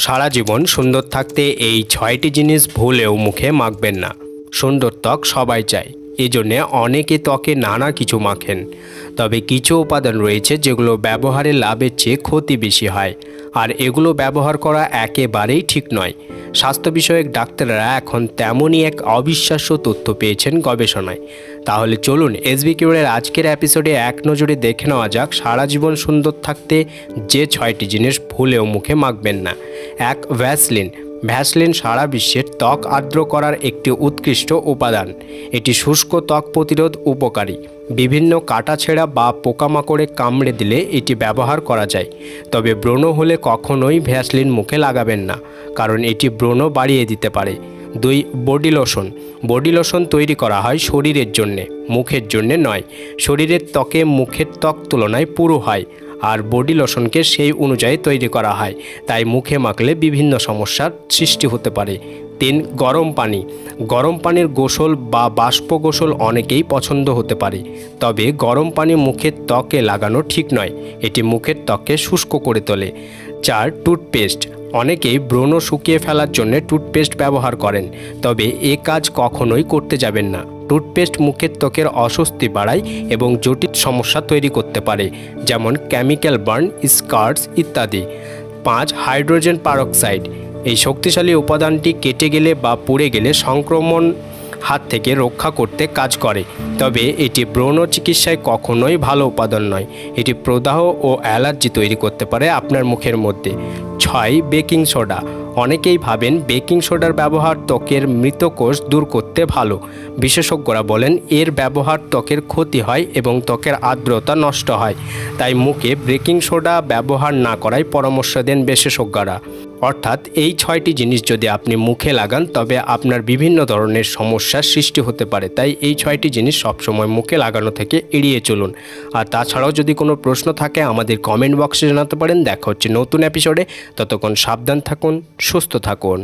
সারা জীবন সুন্দর থাকতে এই ৬টি জিনিস ভুলেও মুখে মাখবেন না। সুন্দর ত্বক সবাই চায়, এজন্যে অনেকে ত্বকে নানা কিছু মাখেন। তবে কিছু উপাদান রয়েছে যেগুলো ব্যবহারে লাভের চেয়ে ক্ষতি বেশি হয়, আর এগুলো ব্যবহার করা একেবারেই ঠিক নয়। স্বাস্থ্য বিষয়ক ডাক্তাররা এখন তেমনই এক অবিশ্বাস্য তথ্য পেয়েছেন গবেষণায়। তাহলে চলুন এসবি কিউরের আজকের এপিসোডে এক নজরে দেখে নেওয়া যাক সারা জীবন সুন্দর থাকতে যে ৬টি জিনিস ভুলেও মুখে মাখবেন না। এক, ভ্যাসলিন সারা বিশ্বের ত্বক আর্দ্র করার একটি উৎকৃষ্ট উপাদান। এটি শুষ্ক ত্বক প্রতিরোধ উপকারী। বিভিন্ন কাটাছেঁড়া বা পোকামাকড়ে কামড়ে দিলে এটি ব্যবহার করা যায়। তবে ব্রণ হলে কখনোই ভ্যাসলিন মুখে লাগাবেন না, কারণ এটি ব্রণ বাড়িয়ে দিতে পারে। ২, বডি লোশন তৈরি করা হয় শরীরের জন্যে, মুখের জন্যে নয়। শরীরের ত্বকে মুখের ত্বক তুলনায় পুরু হয়, আর বডি লোশনকে সেই অনুযায়ী তৈরি করা হয়, তাই মুখে মাখলে বিভিন্ন সমস্যার সৃষ্টি হতে পারে। ৩, গরম পানির গোসল বা বাষ্প গোসল অনেকেই পছন্দ হতে পারে, তবে গরম পানি মুখের ত্বকে লাগানো ঠিক নয়, এটি মুখের ত্বককে শুষ্ক করে তোলে। ৪, টুথপেস্ট। অনেকেই ব্রণ শুকিয়ে ফেলার জন্য টুথপেস্ট ব্যবহার করেন, তবে এ কাজ কখনোই করতে যাবেন না। টুথপেস্ট মুখের ত্বকের অস্বস্তি বাড়ায় এবং জটিল সমস্যা তৈরি করতে পারে, যেমন কেমিক্যাল বার্ন, স্কার্স ইত্যাদি। ৫, হাইড্রোজেন পারক্সাইড। এই শক্তিশালী উপাদানটি কেটে গেলে বা পুড়ে গেলে সংক্রমণ হাত থেকে রক্ষা করতে কাজ করে, তবে এটি ব্রণ চিকিৎসায় কখনোই ভালো উপাদান নয়। এটি প্রদাহ ও অ্যালার্জি তৈরি করতে পারে আপনার মুখের মধ্যে। ৬, বেকিং সোডা। অনেকেই ভাবেন বেকিং সোডার ব্যবহার ত্বকের মৃত কোষ দূর করতে ভালো। বিশেষজ্ঞরা বলেন এর ব্যবহার ত্বকের ক্ষতি হয় এবং ত্বকের আর্দ্রতা নষ্ট হয়, তাই মুখে বেকিং সোডা ব্যবহার না করাই পরামর্শ দেন বিশেষজ্ঞরা। অর্থাৎ এই ৬টি জিনিস যদি আপনি মুখে লাগান তবে আপনার বিভিন্ন ধরনের সমস্যার সৃষ্টি হতে পারে, তাই এই ৬টি জিনিস সবসময় মুখে লাগানো থেকে এড়িয়ে চলুন। আর তাছাড়াও যদি কোনো প্রশ্ন থাকে আমাদের কমেন্ট বক্সে জানাতে পারেন। দেখা হচ্ছে নতুন এপিসোডে, ততক্ষণ সাবধান থাকুন, সুস্থ থাকুন।